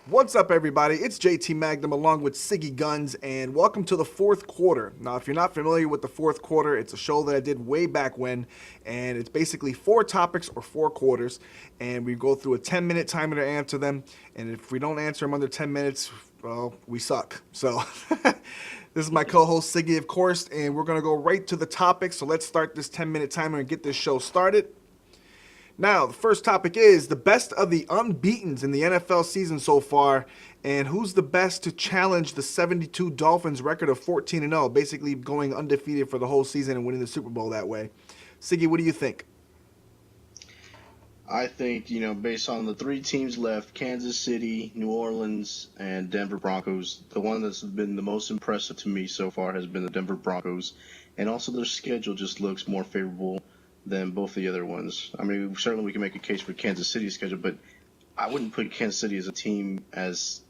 What's up, everybody? It's JT Magnum along with Siggy Guns, and welcome to the fourth quarter. Now, if you're not familiar with the fourth quarter, it's a show that I did way back when, and it's basically four topics or four quarters, and we go through a 10-minute timer to answer them, and if we don't answer them under 10 minutes, well, we suck. So, this is my co-host Siggy, of course, and we're going to go right to the topic, so let's start this 10-minute timer and get this show started. Now, the first topic is the best of the unbeatens in the NFL season so far, and who's the best to challenge the 72 Dolphins record of 14-0, basically going undefeated for the whole season and winning the Super Bowl that way. Siggy, what do you think? I think, based on the three teams left, Kansas City, New Orleans, and Denver Broncos, the one that's been the most impressive to me so far has been the Denver Broncos. And also their schedule just looks more favorable than both the other ones. I mean, certainly we can make a case for Kansas City's schedule, but I wouldn't put Kansas City as a team as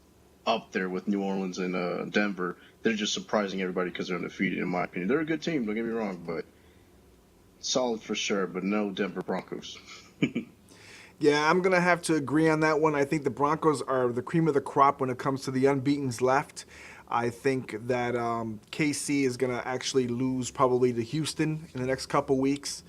up there with New Orleans and Denver. They're just surprising everybody because they're undefeated, in my opinion. They're a good team, don't get me wrong, but solid for sure, but no Denver Broncos. Yeah, I'm going to have to agree on that one. I think the Broncos are the cream of the crop when it comes to the unbeatens left. I think that KC is going to actually lose probably to Houston in the next couple weeks.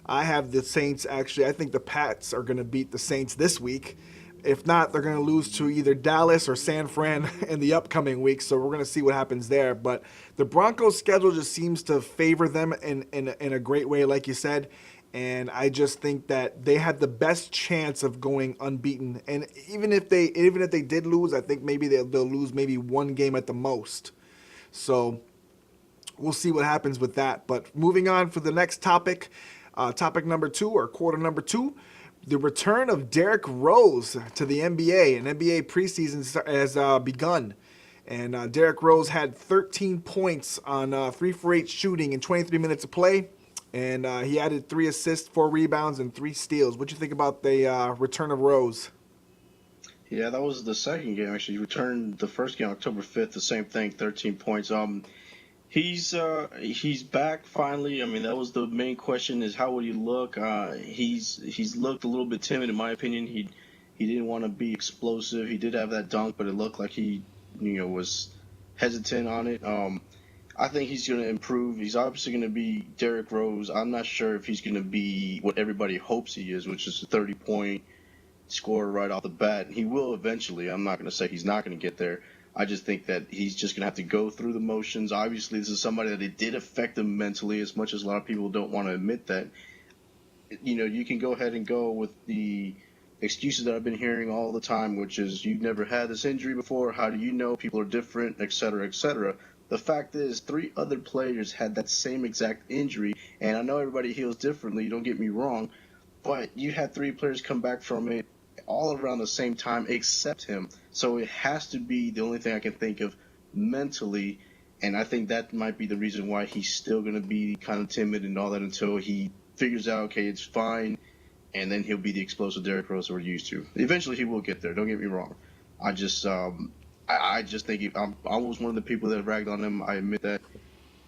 I have the Saints actually. I think the Pats are going to beat the Saints this week. If not, they're going to lose to either Dallas or San Fran in the upcoming week. So we're going to see what happens there. But the Broncos' schedule just seems to favor them in a great way, like you said. And I just think that they had the best chance of going unbeaten. And even if they did lose, I think maybe they'll lose maybe one game at the most. So we'll see what happens with that. But moving on for the next topic. Topic number 2, or quarter number 2, the return of Derrick Rose to the NBA. And NBA preseason has begun. And Derrick Rose had 13 points on 3 for 8 shooting in 23 minutes of play. And he added 3 assists, 4 rebounds, and 3 steals. What do you think about the return of Rose? Yeah, that was the second game, actually. He returned the first game October 5th, the same thing, 13 points. He's back finally. I mean, that was the main question: is how would he look? He's looked a little bit timid, in my opinion. He didn't want to be explosive. He did have that dunk, but it looked like he was hesitant on it. I think he's going to improve. He's obviously going to be Derrick Rose. I'm not sure if he's going to be what everybody hopes he is, which is a 30-point scorer right off the bat. He will eventually. I'm not going to say he's not going to get there. I just think that he's just going to have to go through the motions. Obviously, this is somebody that it did affect him mentally, as much as a lot of people don't want to admit that. You can go ahead and go with the excuses that I've been hearing all the time, which is you've never had this injury before. How do you know? People are different, et cetera, et cetera. The fact is, 3 other players had that same exact injury, and I know everybody heals differently, don't get me wrong, but you had 3 players come back from it all around the same time except him. So it has to be the only thing I can think of mentally, and I think that might be the reason why he's still going to be kind of timid and all that until he figures out, okay, it's fine, and then he'll be the explosive Derrick Rose we're used to. Eventually he will get there, don't get me wrong. I just think I was one of the people that ragged on him. I admit that.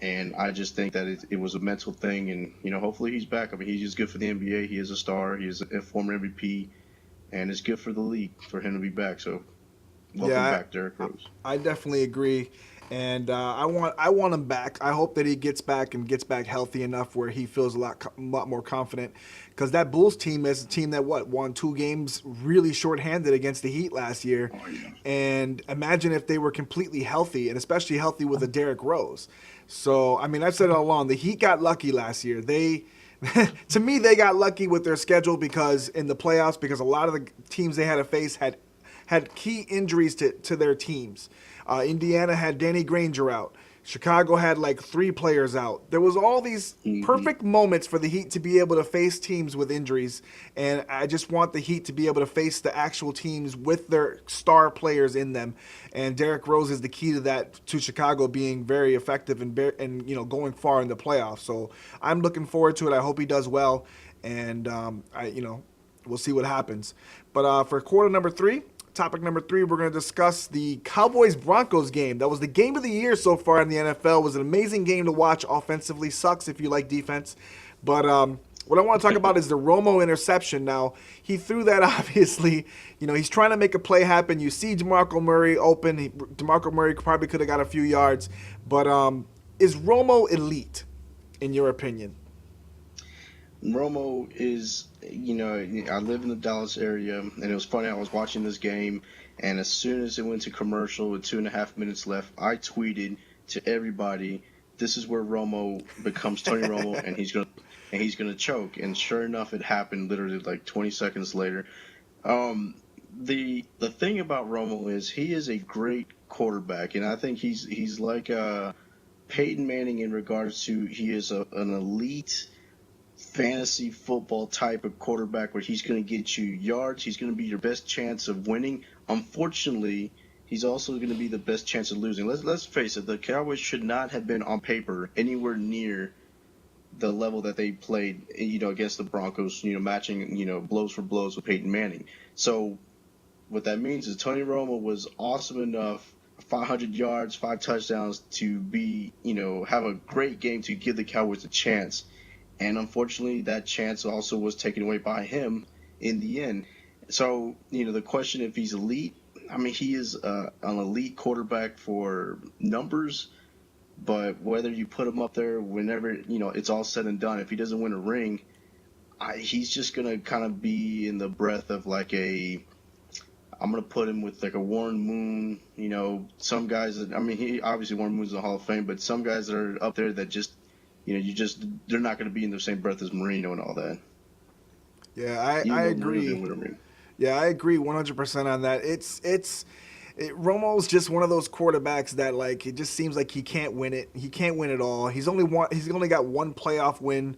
And I just think that it was a mental thing. And, hopefully he's back. I mean, he's just good for the NBA. He is a star. He is a former MVP. And it's good for the league for him to be back. So welcome back, Derrick Rose. I definitely agree. And I want him back. I hope that he gets back and gets back healthy enough where he feels a lot more confident. Because that Bulls team is a team that won 2 games really shorthanded against the Heat last year. Oh, yeah. And imagine if they were completely healthy, and especially healthy with a Derrick Rose. So I mean, I've said it all along. The Heat got lucky last year. To me, they got lucky with their schedule because in the playoffs, because a lot of the teams they had to face had key injuries to their teams. Indiana had Danny Granger out. Chicago had like 3 players out. There was all these perfect moments for the Heat to be able to face teams with injuries, and I just want the Heat to be able to face the actual teams with their star players in them. And Derrick Rose is the key to that, to Chicago being very effective and going far in the playoffs. So I'm looking forward to it. I hope he does well, and we'll see what happens. But for quarter number 3. Topic number 3, we're going to discuss the Cowboys-Broncos game. That was the game of the year so far in the NFL. It was an amazing game to watch offensively. Sucks if you like defense. But What I want to talk about is the Romo interception. Now, he threw that obviously. He's trying to make a play happen. You see DeMarco Murray open. DeMarco Murray probably could have got a few yards. But is Romo elite, in your opinion? Romo is, I live in the Dallas area, and it was funny. I was watching this game, and as soon as it went to commercial with 2.5 minutes left, I tweeted to everybody, "This is where Romo becomes Tony Romo, and he's gonna choke." And sure enough, it happened. Literally like 20 seconds later. The thing about Romo is he is a great quarterback, and I think he's like Peyton Manning in regards to he is an elite fantasy football type of quarterback where he's going to get you yards. He's going to be your best chance of winning. Unfortunately, he's also going to be the best chance of losing. Let's face it, the Cowboys should not have been on paper anywhere near the level that they played, against the Broncos, matching, blows for blows with Peyton Manning. So what that means is Tony Romo was awesome enough, 500 yards, 5 touchdowns to be, have a great game to give the Cowboys a chance. And unfortunately, that chance also was taken away by him in the end. So, the question if he's elite, I mean, he is an elite quarterback for numbers, but whether you put him up there whenever, it's all said and done, if he doesn't win a ring, he's just going to kind of be in the breath of like I'm going to put him with like a Warren Moon, some guys that, I mean, he obviously Warren Moon's in the Hall of Fame, but some guys that are up there that just, they're not going to be in the same breath as Marino and all that. Yeah, I agree. Yeah, I agree 100% on that. Romo's just one of those quarterbacks that like it just seems like he can't win it. He can't win it all. He's only got one playoff win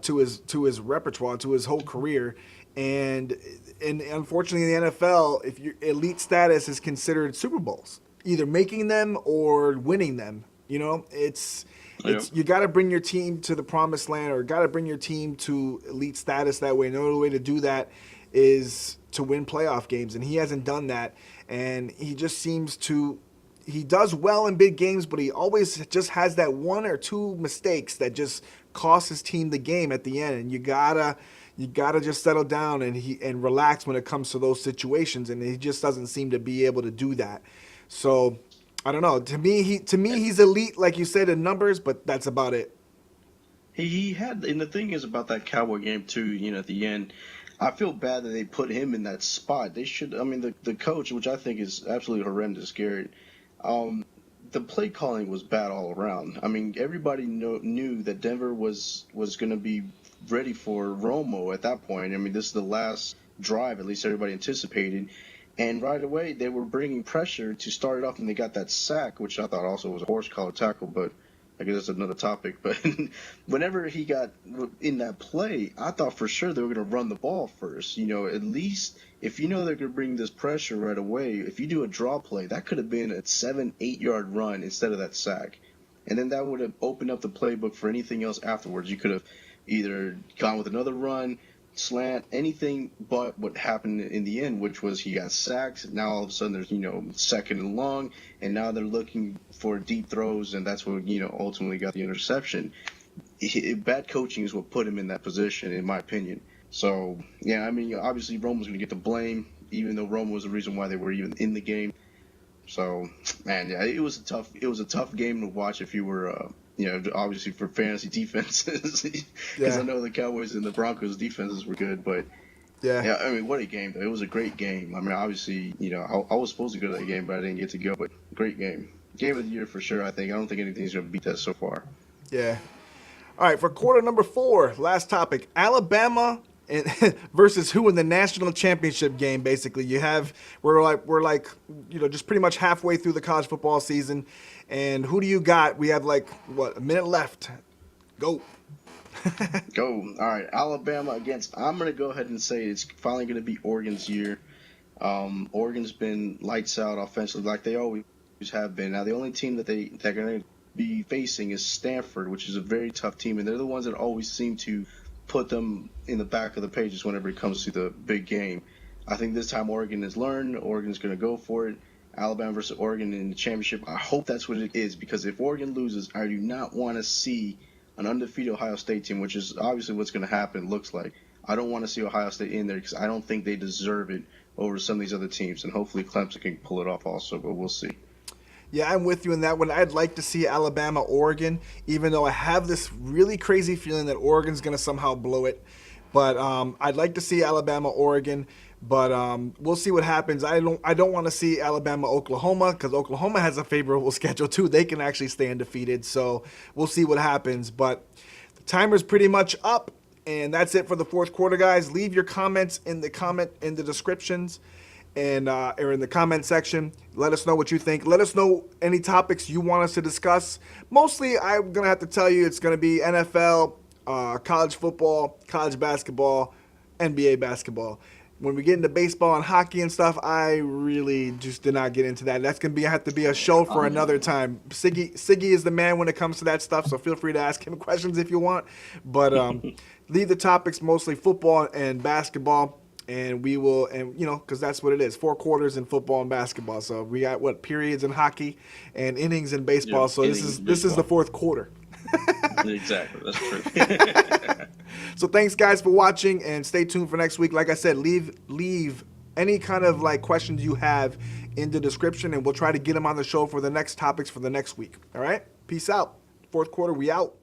to his repertoire, to his whole career. And unfortunately in the NFL, if your elite status is considered Super Bowls, either making them or winning them. It's you got to bring your team to the promised land, or got to bring your team to elite status that way. And the only way to do that is to win playoff games, and he hasn't done that. And he just seems to he does well in big games, but he always just has that one or two mistakes that just cost his team the game at the end. And you gotta just settle down and relax when it comes to those situations. And he just doesn't seem to be able to do that. So I don't know. To me, he's elite, like you said, in numbers, but that's about it. He had, and the thing is about that Cowboy game too. At the end, I feel bad that they put him in that spot. They should. I mean, the coach, which I think is absolutely horrendous, Garrett. The play calling was bad all around. I mean, everybody knew that Denver was going to be ready for Romo at that point. I mean, this is the last drive, at least everybody anticipated. And right away, they were bringing pressure to start it off, and they got that sack, which I thought also was a horse collar tackle, but I guess that's another topic. But whenever he got in that play, I thought for sure they were going to run the ball first. At least if they're going to bring this pressure right away, if you do a draw play, that could have been a 7-8 yard run instead of that sack. And then that would have opened up the playbook for anything else afterwards. You could have either gone with another run, slant, anything but what happened in the end, which was he got sacked. Now all of a sudden there's, second and long, and now they're looking for deep throws, and that's what, ultimately got the interception. Bad coaching is what put him in that position, in my opinion. So, yeah, I mean, obviously Romo's going to get the blame, even though Romo was the reason why they were even in the game. So, man, yeah, it was a tough game to watch if you were obviously for fantasy defenses, because I know the Cowboys and the Broncos defenses were good, but yeah, I mean, what a game though. It was a great game. I mean, obviously, I was supposed to go to that game, but I didn't get to go. But great game, game of the year for sure. I don't think anything's gonna beat that so far. Yeah. All right, for quarter number 4, last topic: Alabama versus who in the national championship game. Basically, we're like just pretty much halfway through the college football season, and who do you got? We have a minute left. Go. Go. All right, Alabama against. I'm gonna go ahead and say it's finally gonna be Oregon's year. Oregon's been lights out offensively like they always have been. Now the only team that they're gonna be facing is Stanford, which is a very tough team, and they're the ones that always seem to put them in the back of the pages whenever it comes to the big game. I think this time Oregon has learned. Oregon's going to go for it. Alabama versus Oregon in the championship. I hope that's what it is, because if Oregon loses, I do not want to see an undefeated Ohio State team, which is obviously what's going to happen. Looks like I don't want to see Ohio State in there because I don't think they deserve it over some of these other teams, and hopefully Clemson can pull it off also, but we'll see. Yeah, I'm with you in that one. I'd like to see Alabama, Oregon, even though I have this really crazy feeling that Oregon's going to somehow blow it. But I'd like to see Alabama, Oregon, but we'll see what happens. I don't want to see Alabama, Oklahoma, because Oklahoma has a favorable schedule too. They can actually stay undefeated, so we'll see what happens. But the timer's pretty much up, and that's it for the fourth quarter, guys. Leave your comments in the descriptions and or in the comment section. Let us know what you think. Let us know any topics you want us to discuss. Mostly, I'm gonna have to tell you, it's gonna be NFL, college football, college basketball, NBA basketball. When we get into baseball and hockey and stuff, I really just did not get into that. That's gonna have to be a show for another time. Siggy is the man when it comes to that stuff, so feel free to ask him questions if you want. But leave the topics mostly football and basketball. And we will, and because that's what it is, 4 quarters in football and basketball. So we got periods in hockey and innings in baseball. Yeah, so this is the fourth quarter. Exactly, that's true. So thanks guys for watching, and stay tuned for next week. Like I said, leave any kind of questions you have in the description, and we'll try to get them on the show for the next topics for the next week. All right, peace out. Fourth quarter, we out.